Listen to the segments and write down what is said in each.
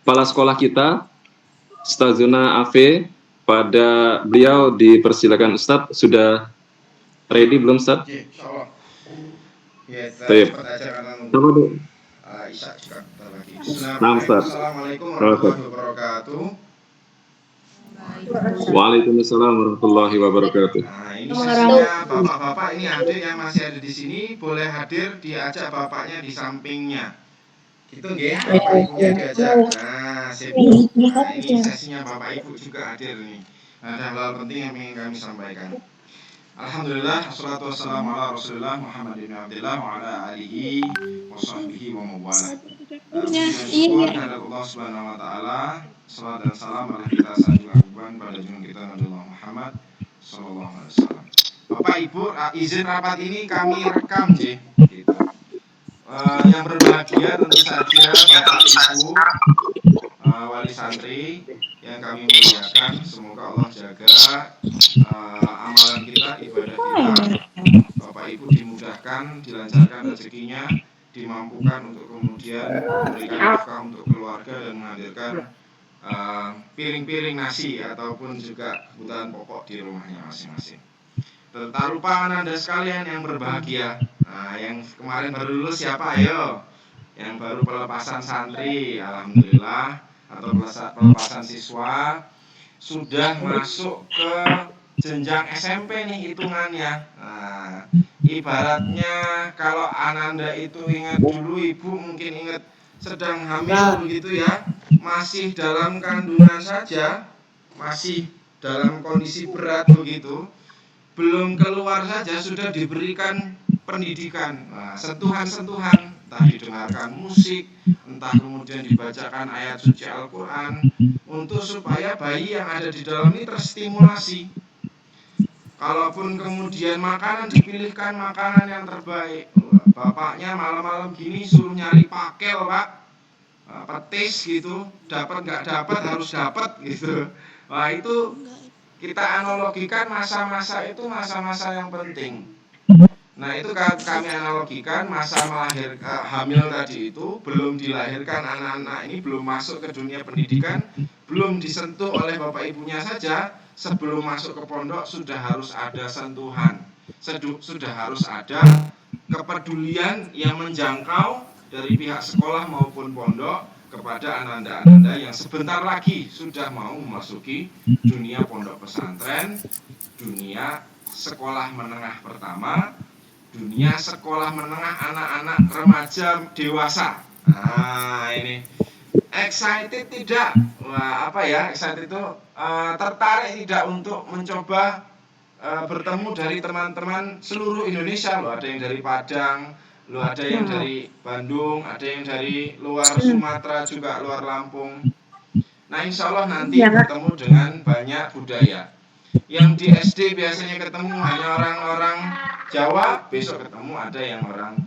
kepala sekolah kita, Ustazuna Afe. Pada beliau dipersilakan. Ustaz, sudah ready belum Ustaz? Oke, insyaallah. Ya, kita Baik. cepat aja karena Coba nunggu dulu. Isya juga bentar lagi. Nah, Bismillahirrahmanirrahim. Ustaz. Assalamualaikum Ustaz. warahmatullahi wabarakatuh. Waalaikumsalam warahmatullahi wabarakatuh. Nah, ini sesinya bapak-bapak, ini adik yang masih ada di sini boleh hadir, diajak bapaknya di sampingnya. Gitu nggih, bapak ibunya diajak. Nah, sip. Nah, ini sesinya bapak ibu juga hadir nih. Ada hal penting yang ingin kami sampaikan. Alhamdulillah, wassalatu wassalamu ala Rasulillah Muhammad bin Abdullah wa ala alihi wa sahbihi wa mawala. Syukur kepada Allah Subhanahu wa taala. Salat dan salam pada kita sanjungan pada junjungan kita Nabi Muhammad sallallahu alaihi wasallam. Bapak Ibu, izin rapat ini kami rekam J. Gitu. Yang berbahagia tentu saja Bapak Ibu, wali santri yang kami muliakan. Semoga Allah jaga amalan kita, ibadah kita. Bapak Ibu dimudahkan, dilancarkan rezekinya, dimampukan untuk kemudian memberikan nafkah untuk keluarga dan menghadirkan piring-piring nasi ataupun juga kebutuhan pokok di rumahnya masing-masing. Tak lupa Anda sekalian yang berbahagia. Nah, yang kemarin baru lulus siapa ayo? Yang baru pelepasan santri, alhamdulillah, atau pelepasan siswa sudah masuk ke jenjang SMP nih hitungannya. Nah, ibaratnya kalau Ananda itu ingat dulu, ibu mungkin ingat sedang hamil begitu ya, masih dalam kandungan saja, masih dalam kondisi berat begitu, belum keluar saja sudah diberikan pendidikan, sentuhan-sentuhan, entah didengarkan musik, entah kemudian dibacakan ayat suci Al-Quran, untuk supaya bayi yang ada di dalam ini terstimulasi. Kalaupun kemudian makanan dipilihkan makanan yang terbaik, bapaknya malam-malam gini suruh nyari pakel pak, petis gitu, dapat nggak dapat harus dapat gitu. Wah itu kita analogikan masa-masa itu masa-masa yang penting. Nah itu kami analogikan masa hamil tadi itu belum dilahirkan anak-anak ini, belum masuk ke dunia pendidikan, belum disentuh oleh bapak ibunya saja. Sebelum masuk ke pondok sudah harus ada sentuhan, sudah harus ada kepedulian yang menjangkau dari pihak sekolah maupun pondok kepada ananda-ananda yang sebentar lagi sudah mau memasuki dunia pondok pesantren, dunia sekolah menengah pertama, dunia sekolah menengah anak-anak remaja dewasa. Nah ini excited tidak? Wah, apa ya excited itu tertarik tidak untuk mencoba bertemu dari teman-teman seluruh Indonesia loh. Ada yang dari Padang, loh ada yang dari Bandung, ada yang dari luar Sumatera juga, luar Lampung. Nah insya Allah nanti bertemu dengan banyak budaya. Yang di SD biasanya ketemu hanya orang-orang Jawa, besok ketemu ada yang orang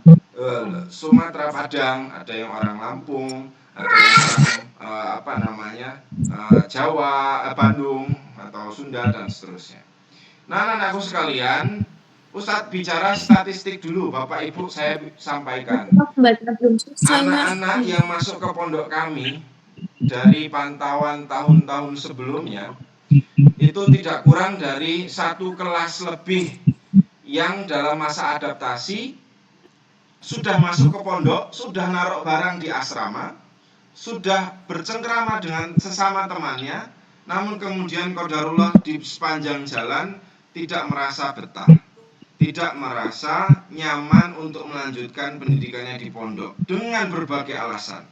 Sumatera Padang, ada yang orang Lampung, ada yang orang Jawa, Bandung atau Sunda dan seterusnya. Nah anak-anakku sekalian, Ustadz bicara statistik dulu, Bapak Ibu saya sampaikan. Anak-anak yang masuk ke pondok kami dari pantauan tahun-tahun sebelumnya itu tidak kurang dari 1 kelas lebih yang dalam masa adaptasi sudah masuk ke pondok, sudah naruh barang di asrama, sudah bercengkrama dengan sesama temannya, namun kemudian qadarullah di sepanjang jalan tidak merasa betah, tidak merasa nyaman untuk melanjutkan pendidikannya di pondok dengan berbagai alasan.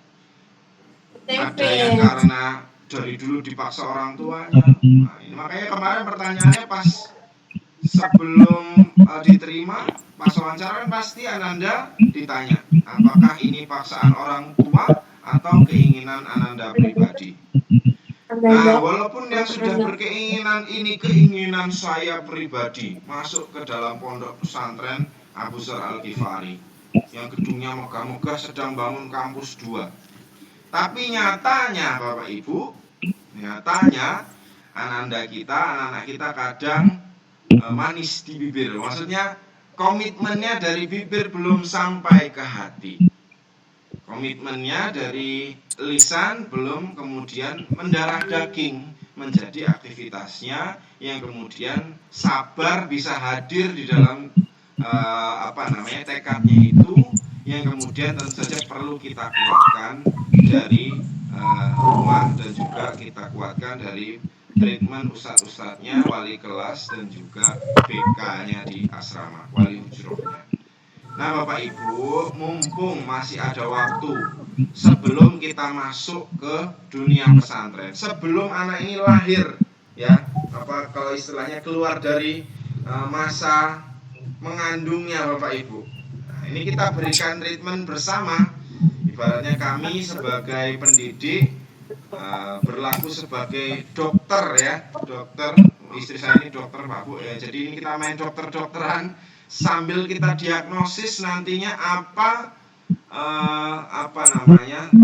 Ada yang karena dari dulu dipaksa orang tuanya. Nah, ini makanya kemarin pertanyaannya pas sebelum diterima, pas wawancara kan pasti Ananda ditanya, apakah ini paksaan orang tua atau keinginan Ananda pribadi. Nah, walaupun yang sudah berkeinginan ini keinginan saya pribadi, masuk ke dalam pondok pesantren Abu Dzar Al-Ghifari yang gedungnya megah-megah sedang bangun kampus 2. Tapi nyatanya Bapak Ibu, nyatanya anak-anak kita kadang manis di bibir. Maksudnya komitmennya dari bibir belum sampai ke hati. Komitmennya dari lisan, belum kemudian mendarah daging menjadi aktivitasnya yang kemudian sabar bisa hadir di dalam tekadnya itu, yang kemudian tentu saja perlu kita kuatkan dari rumah dan juga kita kuatkan dari treatment ustadz-ustadznya, wali kelas dan juga BK-nya di asrama, wali hujrohnya. Nah Bapak Ibu, mumpung masih ada waktu sebelum kita masuk ke dunia pesantren, sebelum anak ini lahir, ya, kalau istilahnya keluar dari masa mengandungnya Bapak Ibu. Nah, ini kita berikan treatment bersama. Ibaratnya kami sebagai pendidik berlaku sebagai dokter, ya, dokter. Istri saya ini dokter Pak Bu, ya. Jadi ini kita main dokter-dokteran sambil kita diagnosis nantinya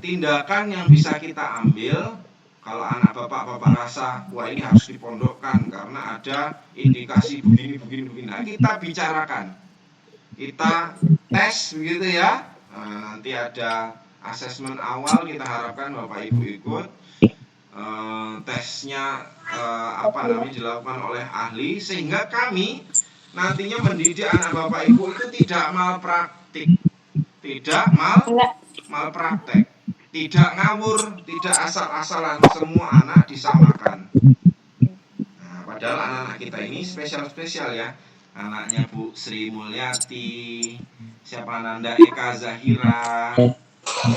tindakan yang bisa kita ambil kalau anak bapak rasa wah ini harus dipondokkan karena ada indikasi begini. Nah, kita bicarakan, kita tes begitu ya. Nanti ada asesmen awal, kita harapkan Bapak Ibu ikut. Tesnya dilakukan oleh ahli sehingga kami nantinya mendidik anak Bapak Ibu itu tidak malpraktik, tidak malpraktek, tidak ngawur, tidak asal-asalan, semua anak disamakan. Nah, padahal anak-anak kita ini spesial ya. Anaknya Bu Sri Mulyati, siapa Nanda Eka Zahira,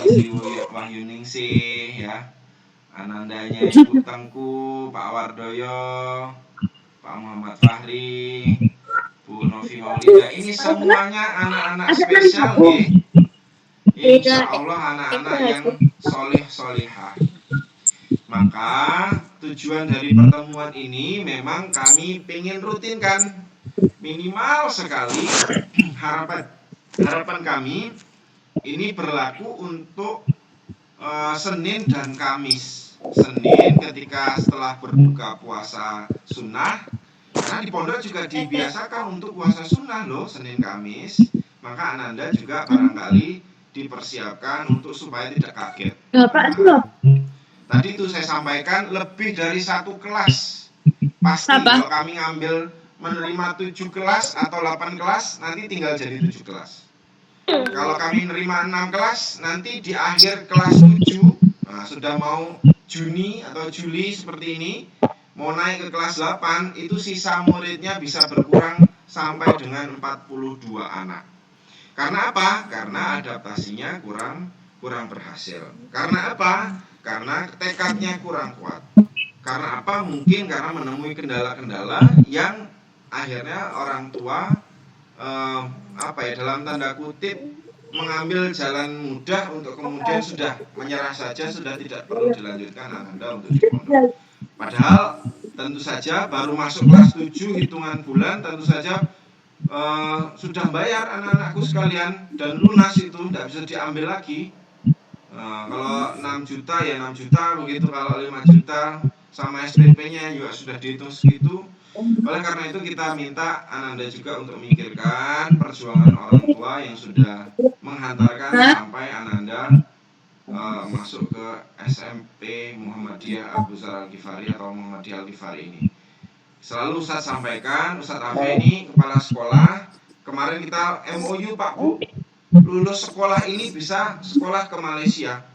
Sri Wahyuningsih, ya. Anandanya Ibu Tengku, Pak Wardoyo, Pak Muhammad Fahri, Bu Novi Maulida. Ini semuanya anak-anak spesial, ya. Insya Allah anak-anak yang soleh-solehah. Maka tujuan dari pertemuan ini memang kami ingin rutinkan minimal sekali. Harapan kami ini berlaku untuk Senin dan Kamis. Senin ketika setelah berbuka puasa sunnah, karena di pondok juga dibiasakan untuk puasa sunnah loh, Senin Kamis. Maka Ananda juga barangkali dipersiapkan untuk supaya tidak kaget. Tadi itu saya sampaikan lebih dari satu kelas. Pasti kalau kami ngambil menerima 7 kelas atau 8 kelas, nanti tinggal jadi 7 kelas. Kalau kami menerima 6 kelas, nanti di akhir kelas 7, nah, sudah mau Juni atau Juli seperti ini, mau naik ke kelas 8, itu sisa muridnya bisa berkurang sampai dengan 42 anak. Karena apa? Karena adaptasinya kurang berhasil. Karena apa? Karena tekadnya kurang kuat. Karena apa? Mungkin karena menemui kendala-kendala yang akhirnya orang tua dalam tanda kutip mengambil jalan mudah untuk kemudian sudah menyerah saja, sudah tidak perlu dilanjutkan Anda untuk di pondok. Padahal tentu saja baru masuk kelas 7 hitungan bulan, tentu saja sudah bayar anak-anakku sekalian dan lunas, itu tidak bisa diambil lagi. Kalau 6 juta ya 6 juta begitu, kalau 5 juta sama SPP-nya juga sudah dihitung segitu. Oleh karena itu kita minta Ananda juga untuk memikirkan perjuangan orang tua yang sudah menghantarkan sampai Ananda masuk ke SMP Muhammadiyah Abu Dzar Al-Ghifari atau Muhammadiyah Al-Ghifari ini. Selalu Ustadz sampaikan, Ustadz Afe ini kepala sekolah, kemarin kita MOU Pak Bu, lulus sekolah ini bisa sekolah ke Malaysia.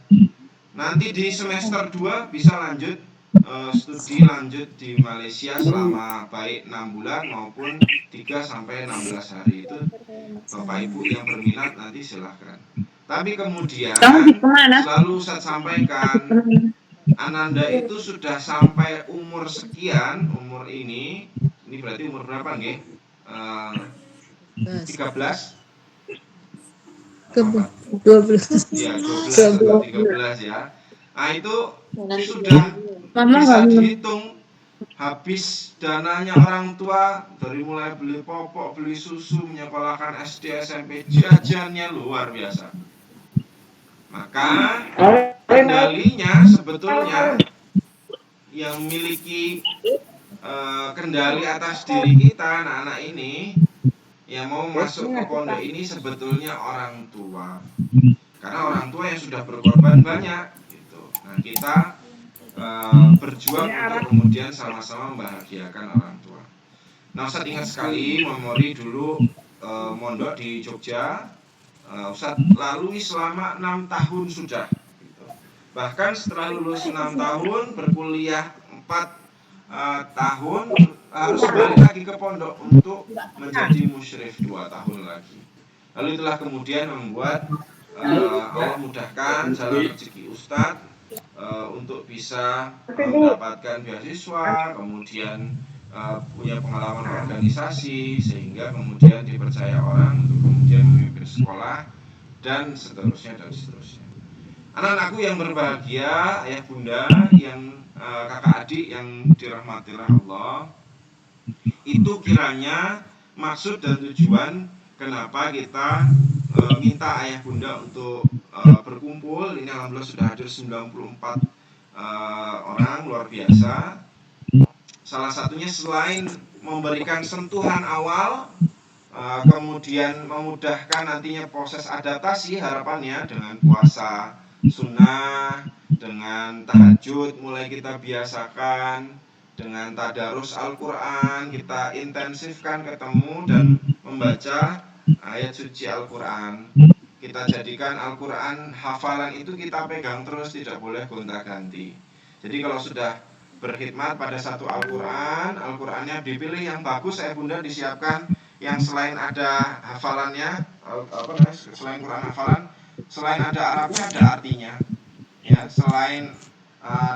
Nanti di semester 2 bisa lanjut studi lanjut di Malaysia selama baik 6 bulan maupun 3 sampai 16 hari. Itu Bapak Ibu yang berminat nanti silahkan. Tapi kemudian selalu saya sampaikan, Ananda itu sudah sampai umur sekian, umur ini berarti umur berapa nggih? 13? 12. Ya, 12 atau 13 ya. Nah, itu sudah bisa dihitung habis dananya orang tua, dari mulai beli popok, beli susu, menyekolahkan SD, SMP, jajannya luar biasa. Maka kendalinya sebetulnya yang memiliki kendali atas diri kita, anak-anak ini yang mau masuk ke pondok ini sebetulnya orang tua. Karena orang tua yang sudah berkorban banyak gitu. Nah, kita berjuang untuk kemudian sama-sama membahagiakan orang tua. Nah, Ustadz ingat sekali memori dulu mondok di Jogja. Ustadz lalui selama 6 tahun sudah. Gitu. Bahkan setelah lulus 6 tahun, berkuliah 4 tahun, harus balik lagi ke pondok untuk menjadi musyrif 2 tahun lagi. Lalu itulah kemudian membuat Allah mudahkan jalan rezeki Ustadz untuk bisa mendapatkan beasiswa, kemudian punya pengalaman organisasi, sehingga kemudian dipercaya orang untuk kemudian memimpin sekolah dan seterusnya dan seterusnya. Anak-anakku yang berbahagia, ayah bunda, yang kakak adik yang dirahmati Allah, itu kiranya maksud dan tujuan kenapa kita minta ayah bunda untuk berkumpul. Ini alhamdulillah sudah hadir 94 orang, luar biasa. Salah satunya selain memberikan sentuhan awal, kemudian memudahkan nantinya proses adaptasi, harapannya dengan puasa sunnah, dengan tahajud mulai kita biasakan, dengan tadarus Al-Quran kita intensifkan ketemu dan membaca ayat suci Al-Quran. Kita jadikan Al-Quran hafalan itu kita pegang terus, tidak boleh gonta-ganti. Jadi kalau sudah berkhidmat pada satu Al-Quran, Al-Qurannya dipilih yang bagus, saya bunda disiapkan yang selain ada hafalannya, selain Quran hafalan, selain ada Arabnya ada artinya, ya. Selain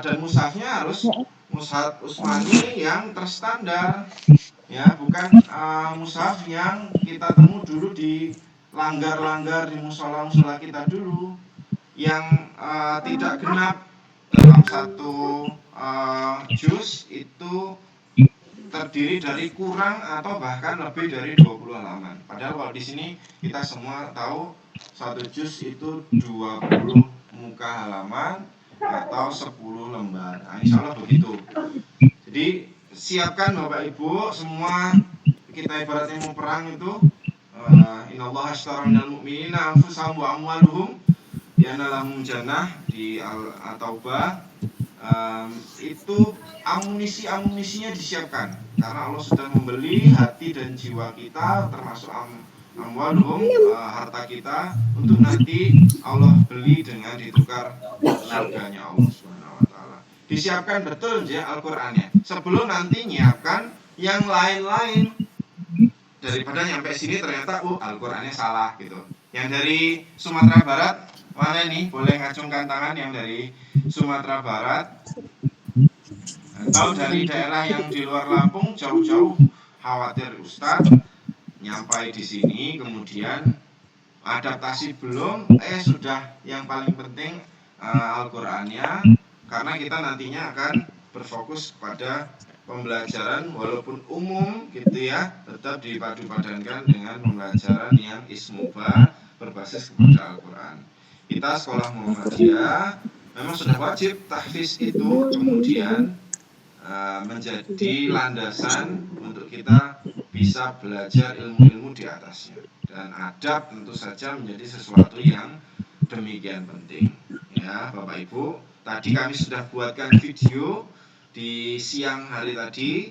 dan mushafnya harus mushaf Utsmani yang terstandar, ya, bukan mushaf yang kita temu dulu di langgar-langgar di musola-musola kita dulu, yang tidak genap dalam satu juz itu terdiri dari kurang atau bahkan lebih dari 20 halaman. Padahal kalau di sini kita semua tahu satu juz itu 20 muka halaman atau 10 lembar. Nah, insya Allah begitu. Jadi siapkan Bapak Ibu semua, kita ibaratnya mau perang itu, innallaha ashtara minal mu'minina anfusahum wa amwaluhum bi'anna lahum jannah di At-Taubah. Itu amunisinya disiapkan karena Allah sudah membeli hati dan jiwa kita, termasuk amwaluhum, harta kita, untuk nanti Allah beli dengan ditukar surganya Allah Subhanahu wa taala. Disiapkan betul ya Al-Qur'annya sebelum nanti nyiapkan yang lain-lain. Daripada nyampe sini ternyata Al-Qur'annya salah gitu. Yang dari Sumatera Barat mana nih? Boleh ngacungkan tangan yang dari Sumatera Barat. Atau dari daerah yang di luar Lampung jauh-jauh, khawatir Ustadz nyampai di sini kemudian adaptasi belum, sudah yang paling penting Al-Qur'annya, karena kita nantinya akan berfokus pada pembelajaran walaupun umum gitu ya, tetap dipadu-padankan dengan pembelajaran yang ismuba berbasis kepada Al-Quran. Kita sekolah Muhammadiyah memang sudah wajib tahfiz itu kemudian menjadi landasan untuk kita bisa belajar ilmu-ilmu di atasnya, dan adab tentu saja menjadi sesuatu yang demikian penting ya Bapak Ibu. Tadi kami sudah buatkan video di siang hari tadi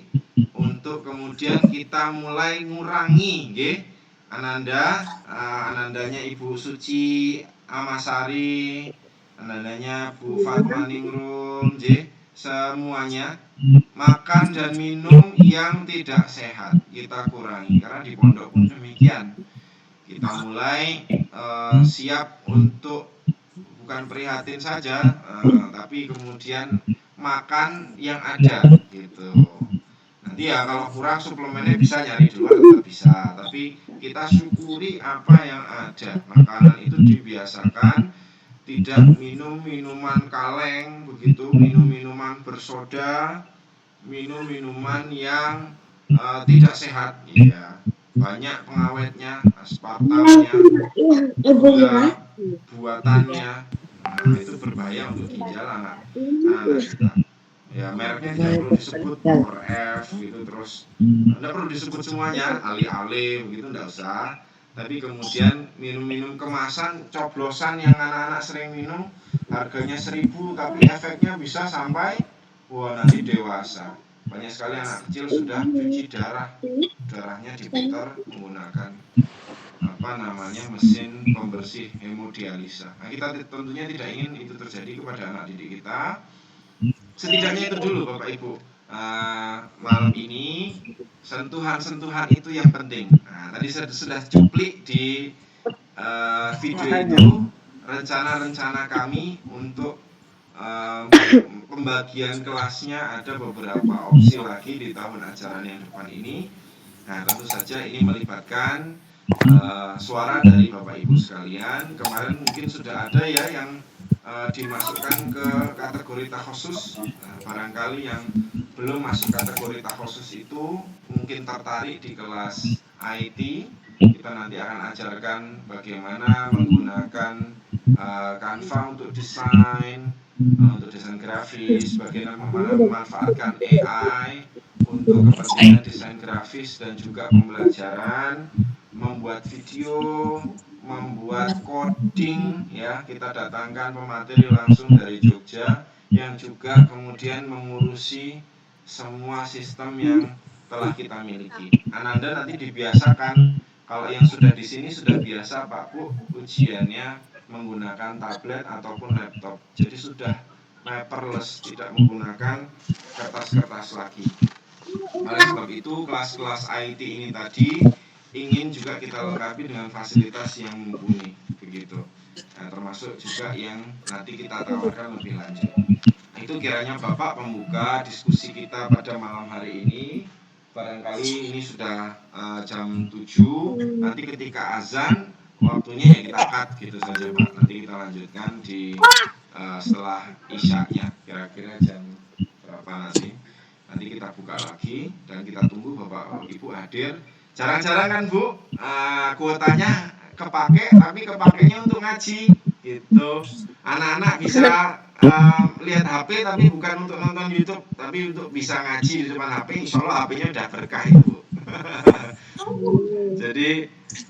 untuk kemudian kita mulai ngurangi nggih, anandanya Ibu Suci Amasari, anandanya Bu Fatma Ningrum nggih, semuanya makan dan minum yang tidak sehat kita kurangi, karena di pondok pun demikian. Kita mulai siap untuk bukan prihatin saja, tapi kemudian makan yang ada gitu. Nanti ya kalau kurang suplemennya bisa nyari di luar, tetap bisa, tapi kita syukuri apa yang ada. Makanan itu dibiasakan, tidak minum minuman kaleng begitu, minum minuman bersoda, minum minuman yang tidak sehat ya, banyak pengawetnya, aspartamnya, gula buatannya. Nah, itu berbahaya untuk ginjal anak kita. Ya, mereknya tidak perlu disebut Power F gitu, terus tidak perlu disebut semuanya, Ali-Ali begitu, tidak usah. tapi kemudian minum-minum kemasan coblosan yang anak-anak sering minum harganya 1.000 tapi efeknya bisa sampai nanti dewasa. Banyak sekali anak kecil sudah cuci darahnya dipiter menggunakan mesin pembersih hemodialisa. Nah, kita tentunya tidak ingin itu terjadi kepada anak didik kita. Setidaknya itu dulu Bapak Ibu. Malam ini sentuhan-sentuhan itu yang penting. Nah, tadi sudah cuplik di video itu rencana-rencana kami untuk pembagian kelasnya. Ada beberapa opsi lagi di tahun ajaran yang depan ini. Nah, tentu saja ini melibatkan suara dari Bapak Ibu sekalian. Kemarin mungkin sudah ada ya yang dimasukkan ke kategori takhusus. Barangkali yang belum masuk kategori takhusus itu mungkin tertarik di kelas IT. Kita nanti akan ajarkan bagaimana menggunakan Canva untuk desain grafis, bagaimana memanfaatkan AI untuk kepentingan desain grafis dan juga pembelajaran, membuat video, membuat coding ya. Kita datangkan pemateri langsung dari Jogja yang juga kemudian mengurusi semua sistem yang telah kita miliki. Ananda nanti dibiasakan, kalau yang sudah di sini sudah biasa Pak Bu ujiannya menggunakan tablet ataupun laptop. Jadi sudah paperless, tidak menggunakan kertas-kertas lagi. Oleh sebab itu kelas-kelas IT ini tadi ingin juga kita lengkapi dengan fasilitas yang mumpuni begitu. Nah, termasuk juga yang nanti kita tawarkan lebih lanjut. Nah, itu kiranya Bapak pembuka diskusi kita pada malam hari ini. Barangkali ini sudah jam 7. Nanti ketika azan waktunya ya kita cut gitu saja Pak. Nanti kita lanjutkan di setelah isyaknya. Kira-kira jam berapa nanti? Nanti kita buka lagi dan kita tunggu Bapak Ibu hadir. Jarang-jarang kan Bu, kuotanya kepake, tapi kepakainya untuk ngaji gitu. Anak-anak bisa lihat HP tapi bukan untuk nonton YouTube, tapi untuk bisa ngaji di depan HP. Insya Allah HP-nya udah berkah Ibu. Jadi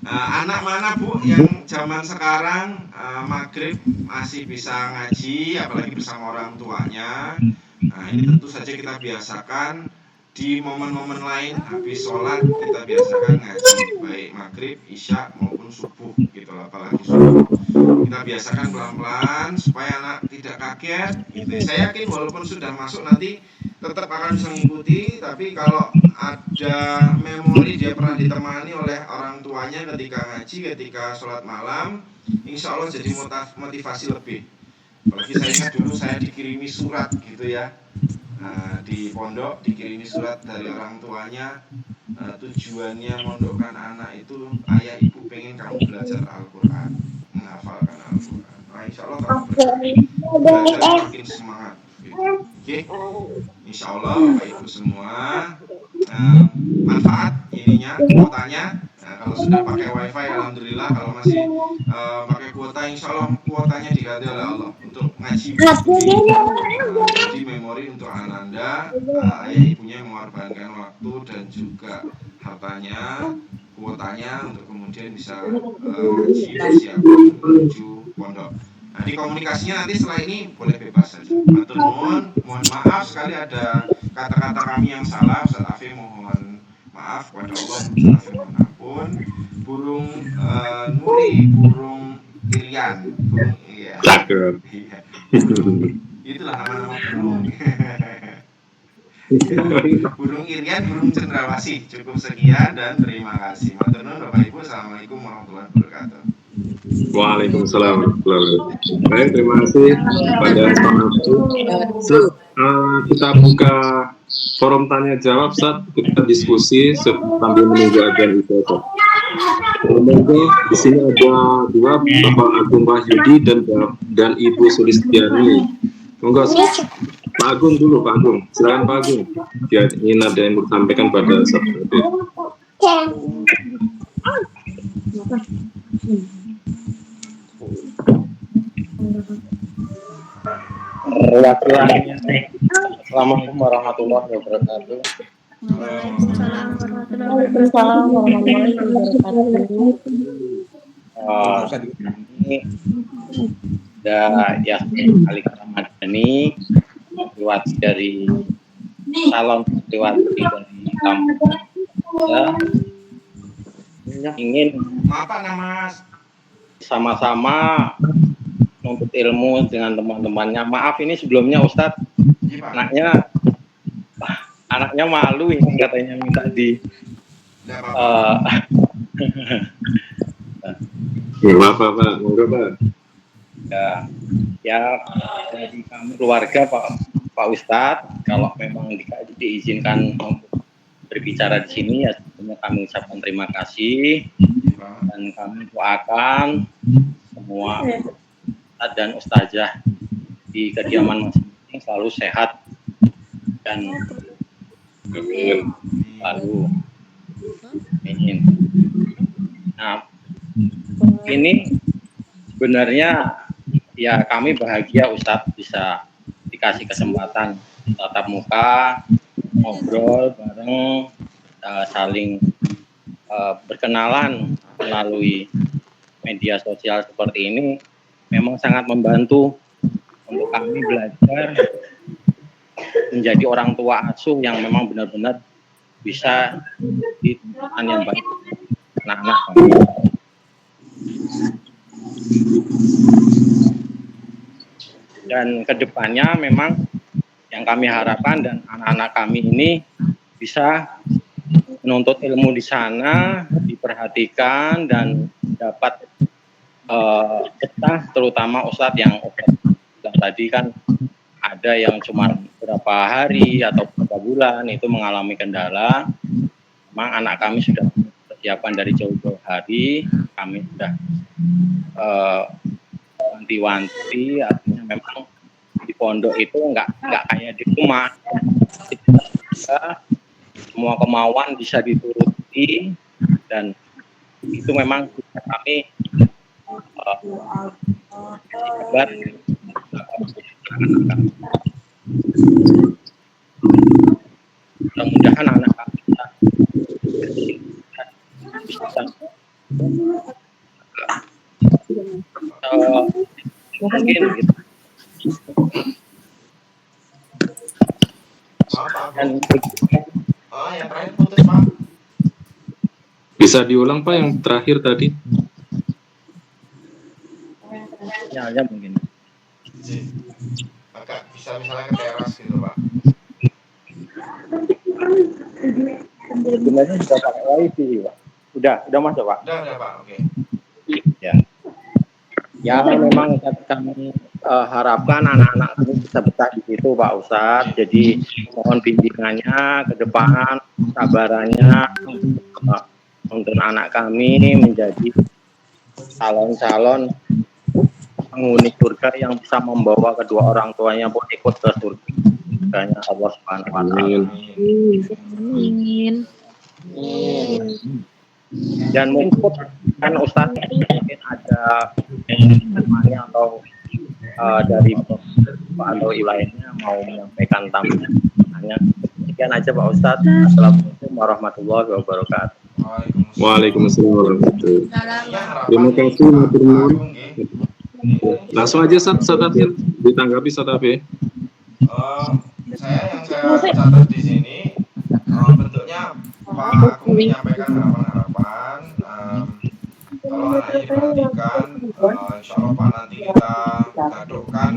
anak mana Bu yang zaman sekarang maghrib masih bisa ngaji, apalagi bersama orang tuanya. Nah, ini tentu saja kita biasakan di momen-momen lain habis sholat kita biasakan ngaji, baik maghrib, isya maupun subuh gitu, apalagi subuh kita biasakan pelan-pelan supaya anak tidak kaget gitu. Saya yakin walaupun sudah masuk nanti tetap akan bisa mengikuti, tapi kalau ada memori dia pernah ditemani oleh orang tuanya ketika ngaji, ketika sholat malam, insya Allah jadi motivasi lebih. Apalagi saya ingat dulu saya dikirimi surat gitu ya, di pondok dikirimi surat dari orang tuanya, tujuannya mondokkan anak itu ayah ibu pengen kamu belajar Al-Quran, menghafalkan Al-Quran. Nah, insya Allah kamu belajar makin semangat gitu. Oke, insya Allah Bapak Ibu semua manfaat ininya kuotanya. Nah, kalau sudah pakai wifi alhamdulillah, kalau masih pakai kuota insya Allah kuotanya diganti oleh Allah untuk ngaji. Jadi memori untuk Ananda, ayah ibunya mengorbankan waktu dan juga hartanya, kuotanya untuk kemudian bisa ngaji persiapan menuju pondok. Nah, di komunikasinya nanti setelah ini boleh bebas saja. Matur nuwun, mohon maaf sekali ada kata-kata kami yang salah. Ustaz Afi mohon maaf kepada Allah, Ustaz Afi mohon ampun. Burung Nuri, burung Irian, burung iya. Itulah nama-nama burung. Burung Irian, burung cendrawasih. Cukup sekian dan terima kasih. Matur nuwun Bapak Ibu. Assalamualaikum warahmatullahi wabarakatuh. Waalaikumsalam warahmatullahi wabarakatuh. Baik, terima kasih pada Ustaz. Kita buka forum tanya jawab saat kita diskusi sambil menunggu ajan itu. Monggo, di sini ada dua, Bapak Agung Wahyudi dan Ibu Sulistiani. Monggo Pak Agung dulu, Pak Agung. Silakan Pak Agung. Dia ingin ada yang disampaikan pada Ustaz. Assalamualaikum warahmatullahi wabarakatuh. Waalaikumsalam warahmatullahi Waalaikumsalam warahmatullahi wabarakatuh. Ini ada Yasmin Ali Ramadhani, lewat dari calon lewat dari kampus. Ingin Maaf Pak, nama sama-sama menuntut ilmu dengan teman-temannya. Maaf ini sebelumnya Ustadz, Iya, Pak. anaknya malu ini katanya minta di Nggak apa-apa. Maaf Pak, monggo Pak. ya dari kami keluarga Pak Ustadz, kalau memang diizinkan untuk berbicara di sini, ya sebetulnya kami ucapkan terima kasih dan kami doakan semua Ustadz dan Ustazah di kediaman masing-masing selalu sehat dan selalu ingin. Nah, ini sebenarnya ya kami bahagia Ustadz bisa dikasih kesempatan tatap muka, ngobrol bareng, saling berkenalan melalui media sosial seperti ini. Memang sangat membantu untuk kami belajar menjadi orang tua asuh yang memang benar-benar bisa ditunjukkan yang baik anak-anak kami. Dan kedepannya memang yang kami harapkan dan anak-anak kami ini bisa menuntut ilmu di sana, diperhatikan dan dapat betah, terutama Ustadz yang tadi kan ada yang cuma beberapa hari atau beberapa bulan itu mengalami kendala. Memang anak kami sudah persiapan dari jauh-jauh hari, kami sudah wanti-wanti, artinya memang di pondok itu nggak kayak di rumah, semua kemauan bisa dituruti dan itu memang kami kabar mudah-mudahan anak kami bisa mungkin gitu. Dan yang terakhir putus Pak. Bisa diulang Pak yang terakhir tadi? Sinyalnya mungkin. Agak bisa misalnya ke teras gitu Pak. Sebenarnya sudah pakai wifi Pak. Udah masuk Pak. Udah Pak, oke. Ya memang kami harapkan anak-anak kami bisa betah di situ Pak Ustadz. Jadi mohon bimbingannya ke depan, sabarannya untuk anak kami menjadi calon-calon penghuni surga yang bisa membawa kedua orang tuanya pun ikut ke surga. Surganya Allah Subhanahu wa Ta'ala. Amin. Dan mungkin kan Ustadz mungkin ada temannya atau dari atau lainnya mau menyampaikan tambahannya. Sekian aja Pak Ustadz. Assalamualaikum warahmatullahi wabarakatuh. Waalaikumsalam warahmatullahi wabarakatuh. Terima kasih Mas Firman. Langsung aja Ustadz Afir, ditanggapi Ustadz Afir. Saya catat di sini bentuknya Pak Agung menyampaikan harapan-harapan. Kalau anaknya diperhatikan, insya Allah Pak nanti kita gadokkan.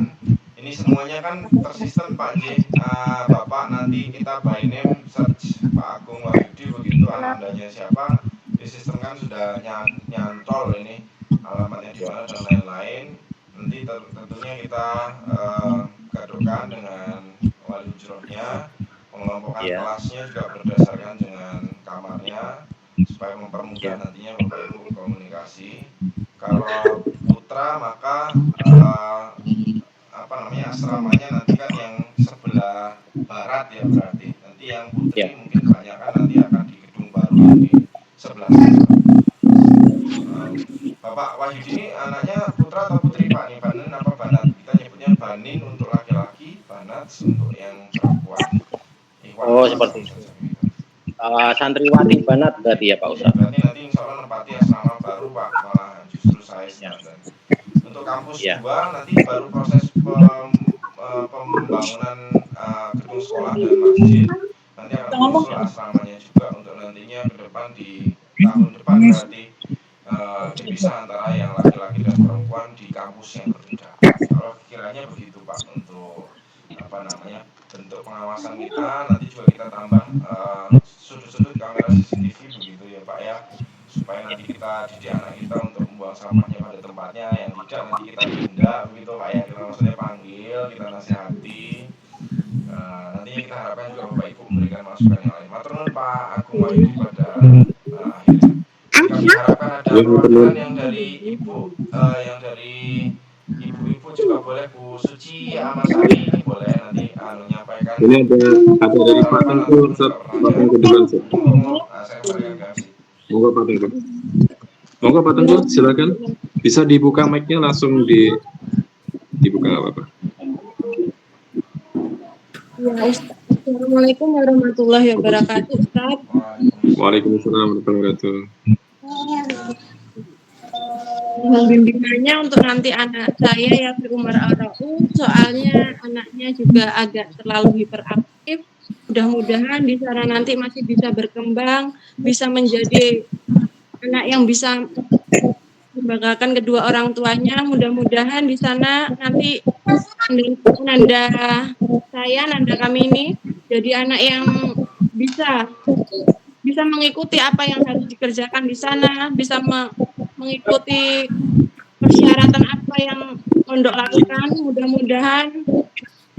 Ini semuanya kan tersistem Pak J. Bapak nanti kita by name search Pak Agung Wahyudi, begitu anandanya siapa, di sistem kan sudah nyantol ini alamatnya di mana dan lain-lain. Nanti tentunya kita gadokkan dengan wali hujrohnya, pengelompokan kelasnya juga berdasarkan dengan kamarnya supaya mempermudah nantinya Bapak Ibu komunikasi. Kalau putra maka asramanya nanti kan yang sebelah barat ya, berarti nanti yang putri mungkin kebanyakan nanti akan di gedung baru yang di sebelah sana. Bapak Wahyudi ini anaknya putra atau putri Pak? Nih Banin apa Banat? Kita nyebutnya Banin untuk laki-laki, Banat untuk yang perempuan. Oh seperti itu. santriwati banat berarti ya Pak Ustadz. Berarti nanti insya Allah nempati asrama baru Pak, malah justru saya sedangkan. Untuk kampus 2 nanti baru proses pembangunan gedung sekolah dan masjid. Nanti akan menyusul asramanya juga untuk nantinya ke depan di tahun depan berarti dipisah antara yang laki-laki dan perempuan di kampus yang berbeda. Kalau kiranya begitu Pak untuk bentuk pengawasan kita, nanti juga kita tambah sudut-sudut kamera CCTV begitu ya Pak ya, supaya nanti kita didik anak kita untuk membuang sampahnya pada tempatnya, yang tidak nanti kita tindak begitu Pak ya, kita maksudnya panggil, kita nasihati. Nantinya kita harapkan juga Bapak Ibu memberikan masukan yang lain. Matur nuwun Pak Agung Wahyudi pada akhirnya. Kami harapkan ada perwakilan yang dari ibu-ibu juga boleh, Bu Suci Amasari ini boleh nanti menyampaikan. Ini ada dari Pak Tengku, Pak Tengku duluan. Saya berikan kasih. Monggo Pak Tengku. Monggo Pak Tengku, silakan. Bisa dibuka mic-nya langsung dibuka nggak apa-apa. Ya, Ustaz. Assalamualaikum warahmatullahi wabarakatuh, Ustaz. Waalaikumsalam warahmatullahi wabarakatuh. Mohon bimbingannya untuk nanti anak saya ya Umar Al-Rauf, soalnya anaknya juga agak terlalu hiperaktif. Mudah-mudahan di sana nanti masih bisa berkembang, bisa menjadi anak yang bisa membanggakan kedua orang tuanya. Mudah-mudahan di sana nanti nanda kami ini jadi anak yang bisa mengikuti apa yang harus dikerjakan di sana, bisa mengikuti persyaratan apa yang pondok lakukan. Mudah-mudahan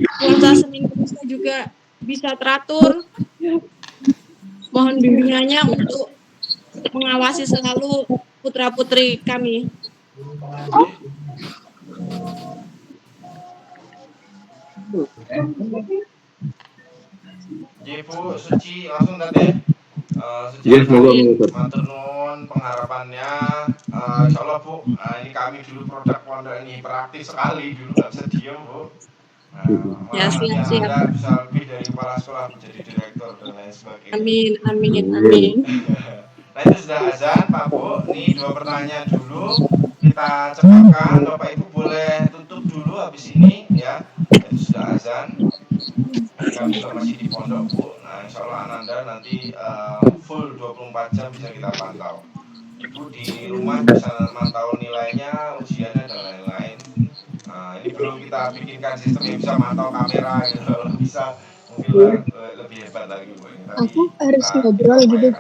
puasa Senin Kamis juga bisa teratur. Mohon bimbingannya untuk mengawasi selalu putra-putri kami. Bu Suci langsung tadi. Yes, matur nuwun pengharapannya. Insyaallah Bu, ini kami dulu produk pondok ini hiperaktif sekali, dulu nggak bisa diam Bu. Ya, siap. Anda bisa lebih dari kepala sekolah menjadi direktur dan lain sebagainya. Amin. Nah itu sudah azan Pak Bu, ini 2 pertanyaan dulu kita cepatkan. Bapak Ibu boleh tutup dulu habis ini ya. Itu sudah azan. Kami juga masih di pondok Bu. Nah insya Allah Ananda nanti full 24 jam bisa kita pantau. Ibu di rumah bisa mantau nilainya, ujiannya dan lain-lain. Nah ini belum kita bikinkan sistem yang bisa mantau kamera gitu. Bisa mungkin lebih hebat lagi Bu. Aku harus ngobrol gitu.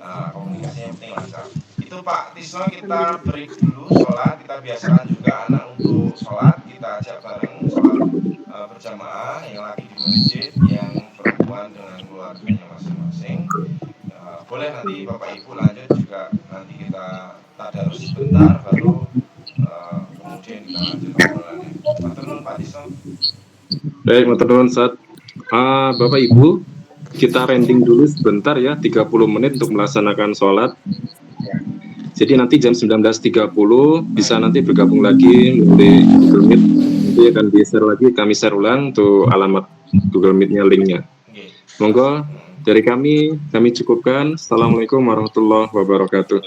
Komunikasinya penting lancar. Itu Pak Tisno kita break dulu sholat, kita biasakan juga anak untuk sholat, kita ajak bareng sholat berjamaah, yang lagi di masjid, yang perempuan dengan keluarganya masing-masing. Boleh nanti Bapak Ibu lanjut juga, nanti kita tadarus sebentar baru kemudian kita lanjut obrolannya. Matur nuwun Pak Tisno. Baik, matur nuwun Ustaz. Bapak Ibu, kita rending dulu sebentar ya, 30 menit untuk melaksanakan sholat. Jadi nanti jam 19.30 bisa nanti bergabung lagi melalui Google Meet. Nanti akan di-share lagi, kami share ulang untuk alamat Google Meet-nya, link-nya. Monggo, dari kami cukupkan. Assalamualaikum warahmatullahi wabarakatuh.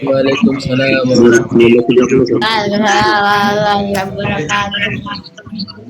Waalaikumsalam warahmatullahi wabarakatuh.